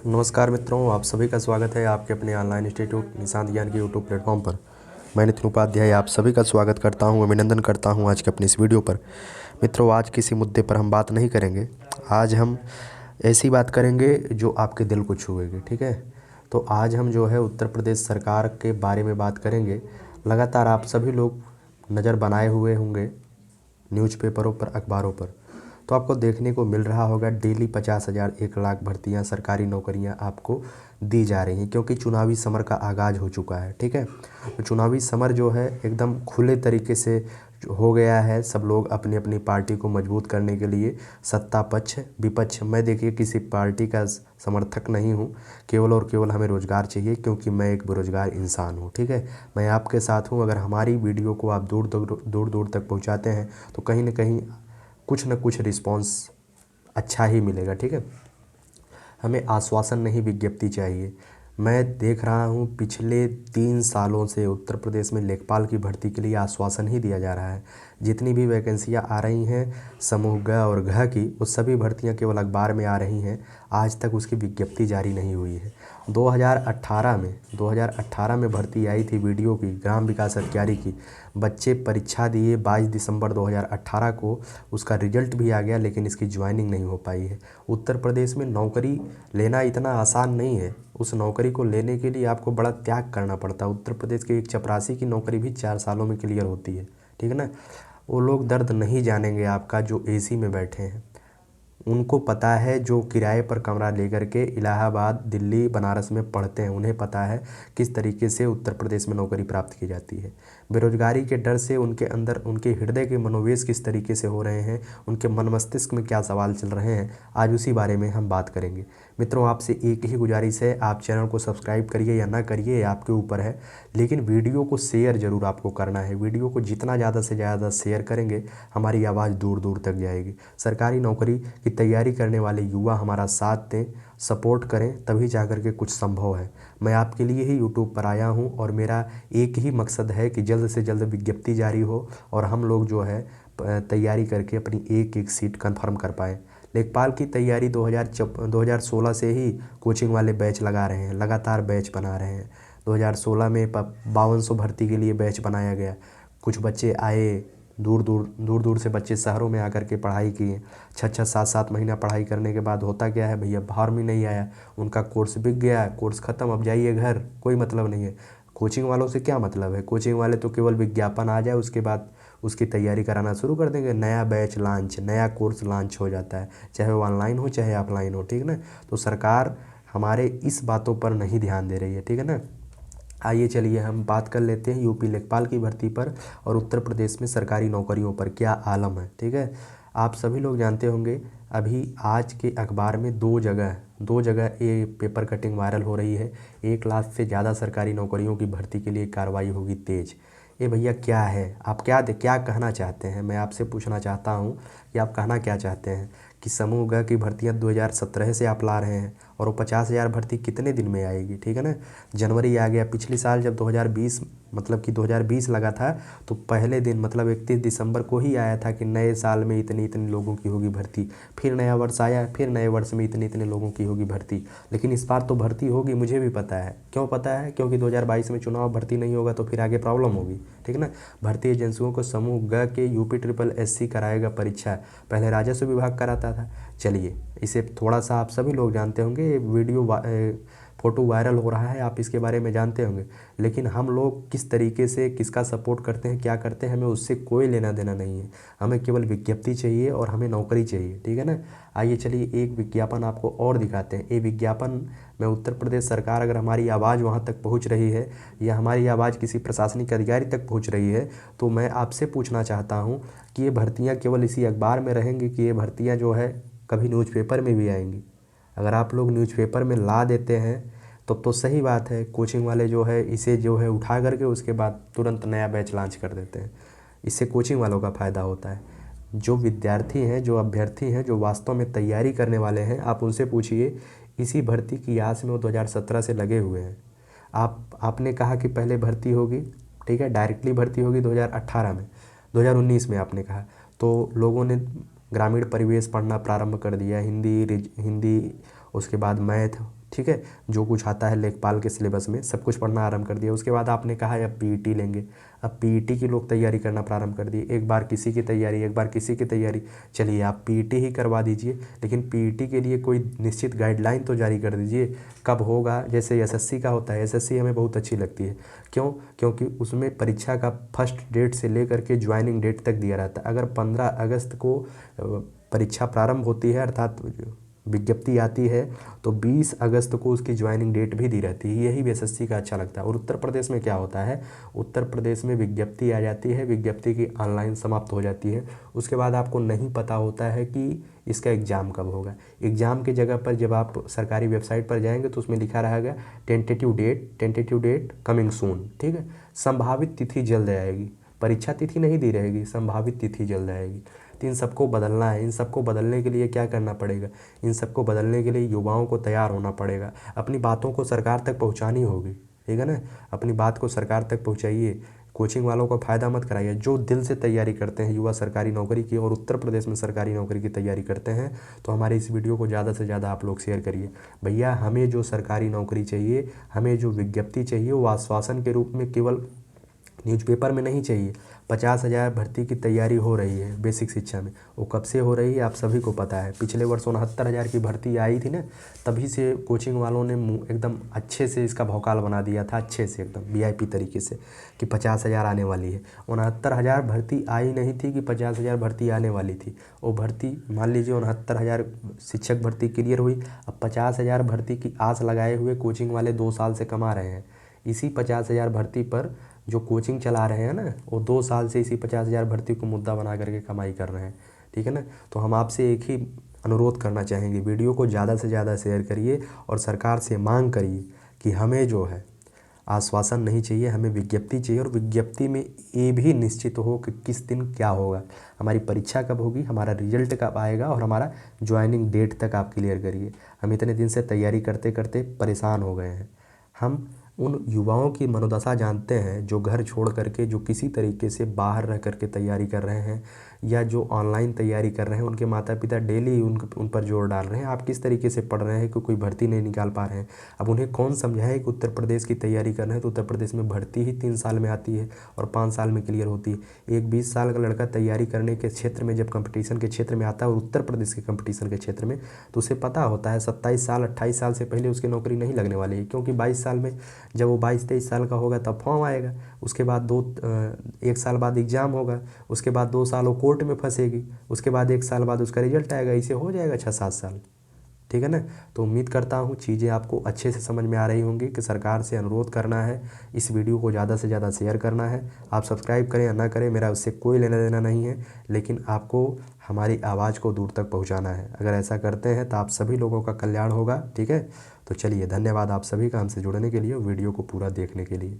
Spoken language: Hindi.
नमस्कार मित्रों, आप सभी का स्वागत है आपके अपने ऑनलाइन इंस्टीट्यूट निशांत ज्ञान के यूट्यूब प्लेटफॉर्म पर। मैं नितिन उपाध्याय आप सभी का स्वागत करता हूं, अभिनंदन करता हूं आज के अपनी इस वीडियो पर। मित्रों, आज किसी मुद्दे पर हम बात नहीं करेंगे। आज हम ऐसी बात करेंगे जो आपके दिल को छुएगी, ठीक है। तो आज हम जो है उत्तर प्रदेश सरकार के बारे में बात करेंगे। लगातार आप सभी लोग नज़र बनाए हुए होंगे न्यूज़पेपरों पर, अखबारों पर, तो आपको देखने को मिल रहा होगा डेली 50,000 1 लाख भर्तियां, सरकारी नौकरियां आपको दी जा रही हैं, क्योंकि चुनावी समर का आगाज़ हो चुका है, ठीक है। तो चुनावी समर जो है एकदम खुले तरीके से हो गया है। सब लोग अपनी अपनी पार्टी को मजबूत करने के लिए सत्ता पक्ष विपक्ष, मैं देखिए किसी पार्टी का समर्थक नहीं हूँ। केवल और केवल हमें रोज़गार चाहिए, क्योंकि मैं एक बेरोज़गार इंसान हूँ, ठीक है। मैं आपके साथ हूँ। अगर हमारी वीडियो को आप दूर दूर दूर तक पहुँचाते हैं तो कहीं ना कहीं कुछ न कुछ रिस्पॉन्स अच्छा ही मिलेगा, ठीक है। हमें आश्वासन नहीं, विज्ञप्ति चाहिए। मैं देख रहा हूँ पिछले 3 सालों से उत्तर प्रदेश में लेखपाल की भर्ती के लिए आश्वासन ही दिया जा रहा है। जितनी भी वैकेंसियाँ आ रही हैं समूह ग और घ की, वो सभी भर्तियाँ केवल अखबार में आ रही हैं। आज तक उसकी विज्ञप्ति जारी नहीं हुई है। 2018 में भर्ती आई थी वीडियो की, ग्राम विकास अधिकारी की। बच्चे परीक्षा दिए 22 दिसंबर 2018 को, उसका रिजल्ट भी आ गया, लेकिन इसकी ज्वाइनिंग नहीं हो पाई है। उत्तर प्रदेश में नौकरी लेना इतना आसान नहीं है। उस नौकरी को लेने के लिए आपको बड़ा त्याग करना पड़ता है। उत्तर प्रदेश के एक चपरासी की नौकरी भी 4 सालों में क्लियर होती है, ठीक है ना। वो लोग दर्द नहीं जानेंगे आपका जो एसी में बैठे हैं। उनको पता है, जो किराए पर कमरा लेकर के इलाहाबाद, दिल्ली, बनारस में पढ़ते हैं, उन्हें पता है किस तरीके से उत्तर प्रदेश में नौकरी प्राप्त की जाती है। बेरोजगारी के डर से उनके अंदर, उनके हृदय के मनोवेश किस तरीके से हो रहे हैं, उनके मन मस्तिष्क में क्या सवाल चल रहे हैं, आज उसी बारे में हम बात करेंगे। मित्रों, आपसे एक ही गुजारिश है, आप चैनल को सब्सक्राइब करिए या ना करिए, ये आपके ऊपर है, लेकिन वीडियो को शेयर ज़रूर आपको करना है। वीडियो को जितना ज़्यादा से ज़्यादा शेयर करेंगे, हमारी आवाज़ दूर दूर तक जाएगी। सरकारी नौकरी की तैयारी करने वाले युवा हमारा साथ दें, सपोर्ट करें, तभी जाकर के कुछ संभव है। मैं आपके लिए ही यूट्यूब पर आया हूं और मेरा एक ही मकसद है कि जल्द से जल्द विज्ञप्ति जारी हो और हम लोग जो है तैयारी करके अपनी एक एक सीट कंफर्म कर पाएँ। लेखपाल की तैयारी 2016 से ही कोचिंग वाले बैच लगा रहे हैं, लगातार बैच बना रहे हैं। 2016 में 5200 भर्ती के लिए बैच बनाया गया। कुछ बच्चे आए, दूर दूर से बच्चे शहरों में आकर के पढ़ाई किए। 6 7 महीना पढ़ाई करने के बाद होता क्या है भैया, फॉर्म ही नहीं आया, उनका कोर्स बिक गया, कोर्स ख़त्म, अब जाइए घर, कोई मतलब नहीं है। कोचिंग वालों से क्या मतलब है? कोचिंग वाले तो केवल विज्ञापन आ जाए उसके बाद उसकी तैयारी कराना शुरू कर देंगे। नया बैच लॉन्च, नया कोर्स लॉन्च हो जाता है, चाहे वो ऑनलाइन हो चाहे ऑफलाइन हो, ठीक है ना। तो सरकार हमारे इस बातों पर नहीं ध्यान दे रही है, ठीक है ना। आइए चलिए हम बात कर लेते हैं यूपी लेखपाल की भर्ती पर और उत्तर प्रदेश में सरकारी नौकरियों पर क्या आलम है, ठीक है। आप सभी लोग जानते होंगे, अभी आज के अखबार में दो जगह ये पेपर कटिंग वायरल हो रही है। 1 लाख से ज़्यादा सरकारी नौकरियों की भर्ती के लिए कार्रवाई होगी तेज। ये भैया क्या है? आप क्या कहना चाहते हैं? मैं आपसे पूछना चाहता हूँ कि आप कहना क्या चाहते हैं कि समूह ग की भर्तियाँ 2017 से आप ला रहे हैं और वो 50,000 भर्ती कितने दिन में आएगी, ठीक है ना। जनवरी आ गया। पिछले साल जब 2020 मतलब कि 2020 लगा था, तो पहले दिन मतलब 31 दिसंबर को ही आया था कि नए साल में इतने इतने लोगों की होगी भर्ती। फिर नया वर्ष आया, फिर नए वर्ष में इतने इतने लोगों की होगी भर्ती। लेकिन इस बार तो भर्ती होगी, मुझे भी पता है। क्यों पता है? क्योंकि 2022 में चुनाव, भर्ती नहीं होगा तो फिर आगे प्रॉब्लम होगी, ठीक है ना। भर्ती एजेंसियों को समूह ग के यूपी SSS कराएगा परीक्षा, पहले राजस्व विभाग कराता था। चलिए, इसे थोड़ा सा आप सभी लोग जानते होंगे, वीडियो फ़ोटो वायरल हो रहा है, आप इसके बारे में जानते होंगे। लेकिन हम लोग किस तरीके से किसका सपोर्ट करते हैं, क्या करते हैं, हमें उससे कोई लेना देना नहीं है। हमें केवल विज्ञप्ति चाहिए और हमें नौकरी चाहिए, ठीक है ना। आइए चलिए एक विज्ञापन आपको और दिखाते हैं। ये विज्ञापन में उत्तर प्रदेश सरकार, अगर हमारी आवाज़ वहाँ तक पहुँच रही है या हमारी आवाज़ किसी प्रशासनिक अधिकारी तक पहुँच रही है, तो मैं आपसे पूछना चाहता हूँ कि ये भर्तियाँ केवल इसी अखबार में रहेंगी कि ये भर्तियाँ जो है कभी न्यूज़पेपर में भी आएंगी? अगर आप लोग न्यूज़पेपर में ला देते हैं तब तो सही बात है। कोचिंग वाले जो है इसे जो है उठा करके उसके बाद तुरंत नया बैच लॉन्च कर देते हैं। इससे कोचिंग वालों का फ़ायदा होता है। जो विद्यार्थी हैं, जो अभ्यर्थी हैं, जो वास्तव में तैयारी करने वाले हैं, आप उनसे पूछिए। इसी भर्ती की आस में वो 2017 से लगे हुए हैं। आपने कहा कि पहले भर्ती होगी, ठीक है, डायरेक्टली भर्ती होगी 2018 में, 2019 में आपने कहा, तो लोगों ने ग्रामीण परिवेश पढ़ना प्रारंभ कर दिया, हिंदी, उसके बाद मैथ, ठीक है। जो कुछ आता है लेखपाल के सिलेबस में सब कुछ पढ़ना आरंभ कर दिया। उसके बाद आपने कहा अब पीईटी लेंगे। अब पीईटी की लोग तैयारी करना प्रारंभ कर दिए, एक बार किसी की तैयारी, एक बार किसी की तैयारी। चलिए आप पीईटी ही करवा दीजिए, लेकिन पीईटी के लिए कोई निश्चित गाइडलाइन तो जारी कर दीजिए कब होगा। जैसे एसएससी का होता है, एसएससी हमें बहुत अच्छी लगती है। क्यों? क्योंकि उसमें परीक्षा का फर्स्ट डेट से लेकर के ज्वाइनिंग डेट तक दिया रहता है। अगर 15 अगस्त को परीक्षा प्रारंभ होती है, अर्थात विज्ञप्ति आती है, तो 20 अगस्त को उसकी ज्वाइनिंग डेट भी दी रहती है। यही एसएससी का अच्छा लगता है। और उत्तर प्रदेश में क्या होता है, उत्तर प्रदेश में विज्ञप्ति आ जाती है, विज्ञप्ति की ऑनलाइन समाप्त हो जाती है। उसके बाद आपको नहीं पता होता है कि इसका एग्ज़ाम कब होगा। एग्ज़ाम की जगह पर जब आप सरकारी वेबसाइट पर जाएंगे तो उसमें लिखा रहेगा टेंटेटिव डेट कमिंग सून, ठीक है। संभावित तिथि जल्द आएगी, परीक्षा तिथि नहीं दी रहेगी, संभावित तिथि जल्द आएगी। तो इन सबको बदलना है। इन सबको बदलने के लिए क्या करना पड़ेगा, इन सबको बदलने के लिए युवाओं को तैयार होना पड़ेगा। अपनी बातों को सरकार तक पहुंचानी होगी, ठीक है ना। अपनी बात को सरकार तक पहुंचाइए। कोचिंग वालों को फ़ायदा मत कराइए। जो दिल से तैयारी करते हैं युवा सरकारी नौकरी की और उत्तर प्रदेश में सरकारी नौकरी की तैयारी करते हैं, तो हमारे इस वीडियो को ज़्यादा से ज़्यादा आप लोग शेयर करिए। भैया हमें जो सरकारी नौकरी चाहिए, हमें जो विज्ञप्ति चाहिए, वो आश्वासन के रूप में केवल न्यूज़पेपर में नहीं चाहिए। 50,000 भर्ती की तैयारी हो रही है बेसिक शिक्षा में, वो कब से हो रही है आप सभी को पता है। पिछले वर्ष 69,000 की भर्ती आई थी ना, तभी से कोचिंग वालों ने एकदम अच्छे से इसका भौकाल बना दिया था, अच्छे से एकदम वीआईपी तरीके से, कि 50,000 आने वाली है। 69,000 भर्ती आई नहीं थी कि 50,000 भर्ती आने वाली थी। वो भर्ती मान लीजिए 69,000 शिक्षक भर्ती क्लियर हुई। अब 50,000 भर्ती की आस लगाए हुए कोचिंग वाले 2 साल से कमा रहे हैं। इसी 50,000 भर्ती पर जो कोचिंग चला रहे हैं ना, वो 2 साल से इसी 50,000 भर्ती को मुद्दा बना करके कमाई कर रहे हैं, ठीक है ना। तो हम आपसे एक ही अनुरोध करना चाहेंगे, वीडियो को ज़्यादा से ज़्यादा शेयर करिए और सरकार से मांग करिए कि हमें जो है आश्वासन नहीं चाहिए, हमें विज्ञप्ति चाहिए। और विज्ञप्ति में ये भी निश्चित हो कि किस दिन क्या होगा, हमारी परीक्षा कब होगी, हमारा रिजल्ट कब आएगा और हमारा ज्वाइनिंग डेट तक आप क्लियर करिए। हम इतने दिन से तैयारी करते करते परेशान हो गए हैं। हम उन युवाओं की मनोदशा जानते हैं जो घर छोड़ करके, जो किसी तरीके से बाहर रह करके तैयारी कर रहे हैं या जो ऑनलाइन तैयारी कर रहे हैं। उनके माता पिता डेली उन पर जोर डाल रहे हैं, आप किस तरीके से पढ़ रहे हैं कि कोई भर्ती नहीं निकाल पा रहे हैं। अब उन्हें कौन समझाए कि उत्तर प्रदेश की तैयारी कर रहे हैं तो उत्तर प्रदेश में भर्ती ही 3 साल में आती है और 5 साल में क्लियर होती है। एक 20 साल का लड़का तैयारी करने के क्षेत्र में जब कंपटीशन के क्षेत्र में आता है और उत्तर प्रदेश के कंपटीशन के क्षेत्र में, तो उसे पता होता है 27 साल 28 साल से पहले उसकी नौकरी नहीं लगने वाली है। क्योंकि 22 साल में जब वो 22-23 साल का होगा तब फॉर्म आएगा, उसके बाद 1 साल बाद एग्ज़ाम होगा, उसके बाद 2 साल वो कोर्ट में फंसेगी, उसके बाद 1 साल बाद उसका रिजल्ट आएगा, इसे हो जाएगा 6-7 साल, ठीक है ना। तो उम्मीद करता हूँ चीज़ें आपको अच्छे से समझ में आ रही होंगी कि सरकार से अनुरोध करना है, इस वीडियो को ज़्यादा से ज़्यादा शेयर करना है। आप सब्सक्राइब करें या ना करें, मेरा उससे कोई लेना देना नहीं है, लेकिन आपको हमारी आवाज़ को दूर तक पहुँचाना है। अगर ऐसा करते हैं तो आप सभी लोगों का कल्याण होगा, ठीक है। तो चलिए, धन्यवाद आप सभी का हमसे जुड़ने के लिए, वीडियो को पूरा देखने के लिए।